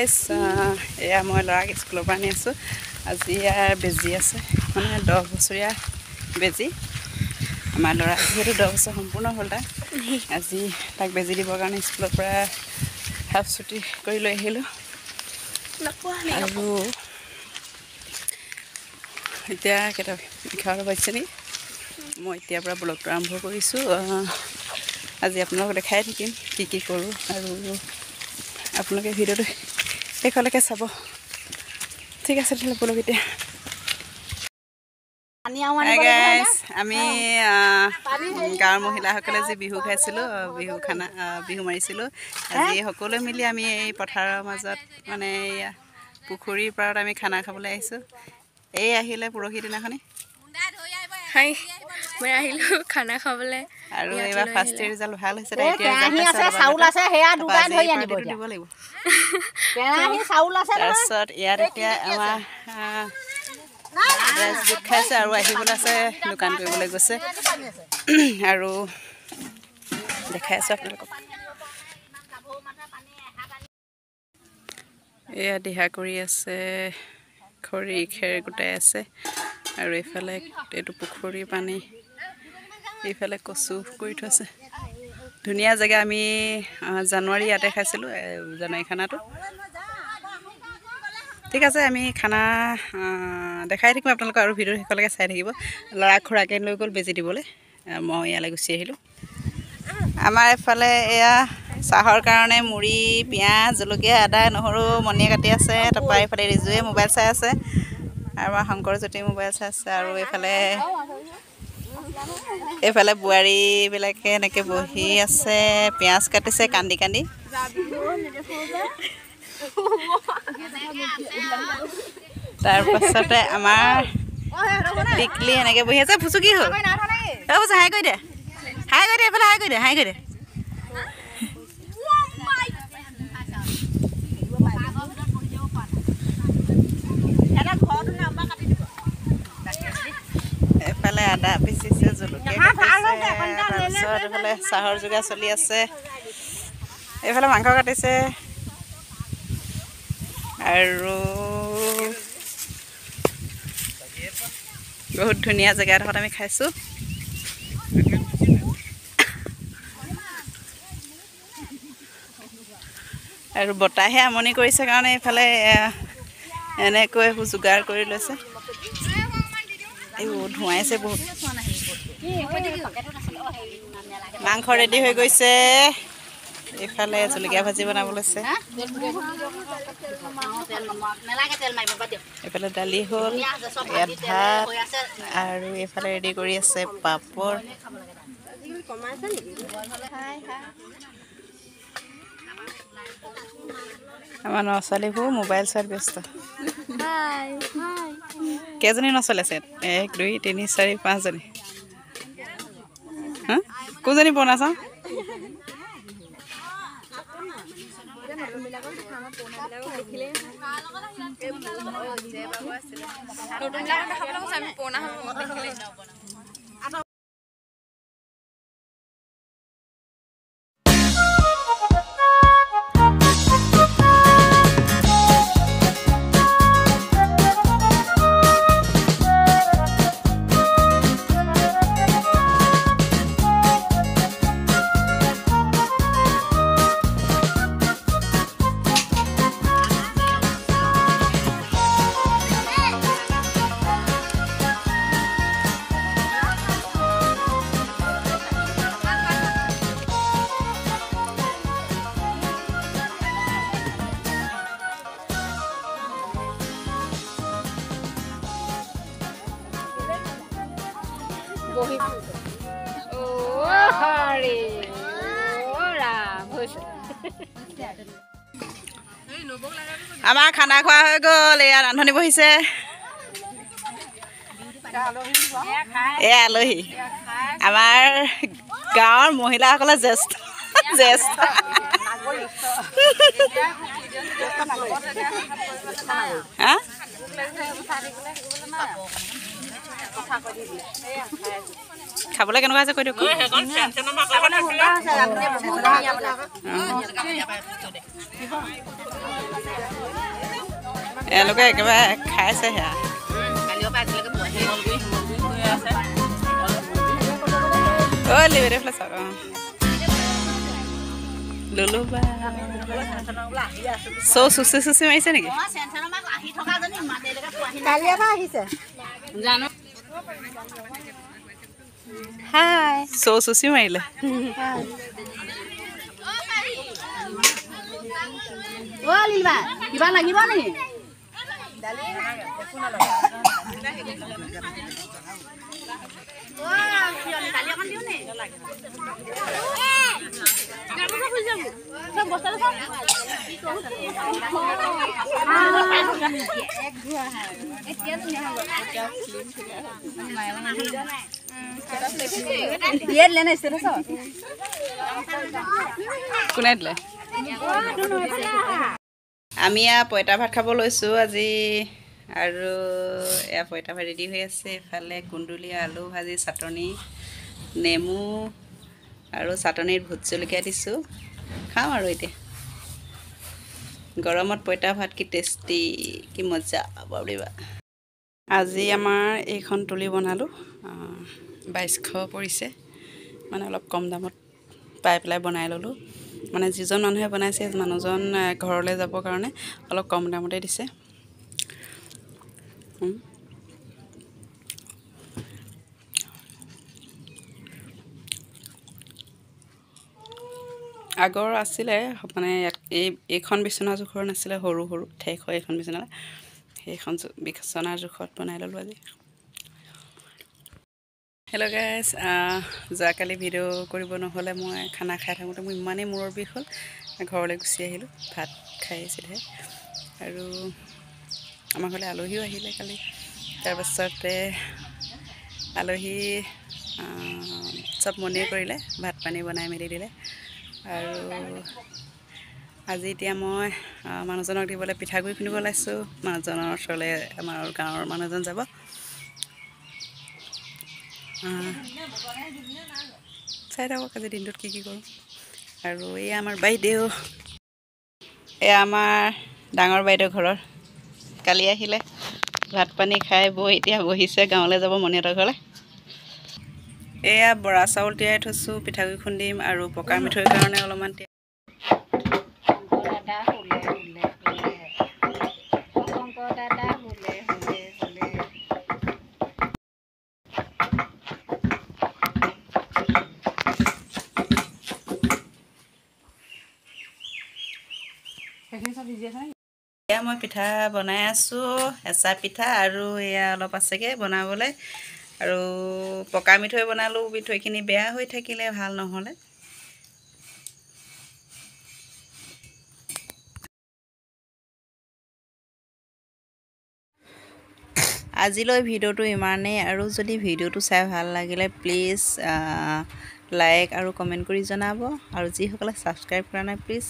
guys এয়া মই ল'ৰাক স্কুলৰ পৰা আনি আছোঁ আজি ইয়াৰ বেজি আছে মানে 10 বছৰীয়া বেজি আমাৰ ল'ৰা যিহেতু 10 বছৰ সম্পূৰ্ণ হ'ল তাৰ আজি তাক বেজি দিবৰ কাৰণে স্কুলৰ পৰা হাফ ছুটি কৰি লৈ আহিলোঁ আৰু এতিয়া কেইটা 11 বাজিছে নেকি মই এতিয়াৰ পৰা ব্লগটো আৰম্ভ কৰিছোঁ আজি আপোনালোকক দেখাই থাকিম কি কৰোঁ আৰু আপোনালোকে ভিডিঅ'টো শেষলৈকে চাব ঠিক আছে তেতিয়াহ'লে বলক এতিয়া আমি গাঁৱৰ মহিলাসকলে যি বিহু খাইছিলোঁ বিহু মাৰিছিলোঁ আজি সকলোৱে মিলি আমি এই পথাৰৰ মাজত মানে পুখুৰীৰ পাৰত আমি খানা খাবলৈ আহিছোঁ এই আহিলে পৰহি দিনাখনি মই আহিলোঁ খানা খাবলৈ আৰু এইবাৰ ফাৰ্ষ্ট ইয়াৰ ৰিজাল্ট ভাল হৈছে চাউল আছে সেয়া দুটা ধৰি আনিব দিব লাগিব চাউল আছে তাৰপিছত ইয়াত এতিয়া আমাৰ গোট খাইছে আৰু আহিবলৈ আছে দোকান কৰিবলৈ গৈছে আৰু দেখাই আছোঁ আপোনালোকক এয়া দিহা কৰি আছে খৰি খেৰ গোটাই আছে আৰু এইফালে এইটো পুখুৰীৰ পানী এইফালে কচু কৰি থৈছে ধুনীয়া জেগা আমি জানুৱাৰী ইয়াতে খাইছিলোঁ জানুৱাৰী খানাটো ঠিক আছে আমি খানা দেখাই থাকিম আপোনালোকক আৰু ভিডিঅ' শেষলৈকে চাই থাকিব ল'ৰাক খুৰাকে লৈ গ'ল বেজি দিবলৈ মই ইয়ালৈ গুচি আহিলোঁ আমাৰ এইফালে এয়া চাহৰ কাৰণে মুড়ি পিঁয়াজ জলকীয়া আদা নহৰু মণিয়ে কাটি আছে তাৰপৰা এইফালে ৰিজুৱে মোবাইল চাই আছে আৰু আমাৰ শংকৰজ্যোতি মোবাইল চাই আছে আৰু এইফালে বোৱাৰীবিলাকে এনেকৈ বহি আছে পিঁয়াজ কাটিছে কান্দি কান্দি তাৰপাছতে আমাৰ টিকলি এনেকৈ বহি আছে ফুচু কি হ'ল ফুচু হাই কৰি দে এইফালে হাই কৰি দে এইফালে আদা পিচিছে জলকীয়া তাৰপিছত এইফালে চাহৰ যোগাৰ চলি আছে এইফালে মাংস কাটিছে আৰু বহুত ধুনীয়া জেগা এডোখৰত আমি খাইছোঁ আৰু বতাহে আমনি কৰিছে কাৰণে এইফালে এনেকৈ যোগাৰ কৰি লৈছে এইবোৰ ধুৱাইছে বহুত মাংস ৰেডি হৈ গৈছে এইফালে জলকীয়া ভাজি বনাব লৈছে এইফালে দালি হ'ল ইয়াত ভাত আৰু এইফালে ৰেডি কৰি আছে পাপৰ আমাৰ ল'ৰা ছোৱালীবোৰ মোবাইল চোৱাত ব্যস্ত কেইজনী নচলে আছে 1 2 3 4 5 জনী কোনজনী পুৰণা চাওঁ আমাৰ খানা খোৱা হৈ গ'ল এয়া ৰান্ধনি বহিছে এয়া আলহী আমাৰ গাঁৱৰ মহিলাসকলে জ্যেষ্ঠ খাবলৈ কেনেকুৱা আছে কৈ দিয়ক এওঁলোকে একেবাৰে খাইছে সেয়া ঐ লিবেৰে ফ্লাছ লুলু বা চুচি চুচি মাৰিছে নেকি কালিৰ পৰা আহিছে জানো হাই চুচি মাৰিলে অ' লিলবা কিবা লাগিব নেকি কোনে দিলে আমি পঁইতা ভাত খাব লৈছোঁ আজি আৰু এয়া পঁইতা ভাত ৰেডি হৈ আছে এফালে কুন্দুলি আলু ভাজি চাটনি নেমু আৰু চাটনিত ভোট জলকীয়া দিছোঁ খাওঁ আৰু এতিয়া গৰমত পঁইতা ভাত কি টেষ্টি কি মজা বাবৰিবা আজি আমাৰ এইখন তুলি বনালোঁ 2200 পৰিছে মানে অলপ কম দামত পাই পেলাই বনাই ল'লোঁ মানে যিজন মানুহে বনাইছে মানুহজন ঘৰলৈ যাবৰ কাৰণে অলপ কম দামতে দিছে আগৰ আছিলে মানে এইখন বিচনা জোখৰ নাছিলে সৰু সৰু ঠেক হয় এইখন বিচনা সেইখন বিচনাৰ জোখত বনাই ল'লোঁ আজি হেল্ল' গাইজ যোৱাকালি ভিডিঅ' কৰিব নহ'লে মই খানা খাই থাকোঁতে মোৰ ইমানেই মূৰৰ বিষ হ'ল ঘৰলৈ গুচি আহিলোঁ ভাত খাই চিধা আৰু আমাৰ ঘৰলৈ আলহীও আহিলে কালি তাৰপাছতে আলহী চব মনেই কৰিলে ভাত পানী বনাই মেলি দিলে আৰু আজি এতিয়া মই মানুহজনক দিবলৈ পিঠাগুড়ি খুন্দিব ওলাইছোঁ মানুহজনৰ ওচৰলৈ আমাৰ গাঁৱৰ মানুহজন যাব চাই থাকক আজি দিনটোত কি কি কৰোঁ আৰু এয়া আমাৰ বাইদেউ এয়া আমাৰ ডাঙৰ বাইদেউ ঘৰৰ কালি আহিলে ভাত পানী খাই বৈ এতিয়া বহিছে গাঁৱলৈ যাব মণিহঁতৰ ঘৰলৈ এয়া বৰা চাউল তিয়াই থৈছোঁ পিঠাগুড়ি খুন্দিম আৰু পকা মিঠৈৰ কাৰণে অলপমান এয়া মই পিঠা বনাই আছোঁ হেঁচা পিঠা আৰু এয়া অলপ আছেগৈ বনাবলৈ আৰু পকা মিঠৈ বনালোঁ মিঠৈখিনি বেয়া হৈ থাকিলে ভাল নহ'লে আজিলৈ ভিডিঅ'টো ইমানেই আৰু যদি ভিডিঅ'টো চাই ভাল লাগিলে প্লিজ লাইক আৰু কমেণ্ট কৰি জনাব আৰু যিসকলে ছাবস্ক্ৰাইব কৰা নাই প্লিজ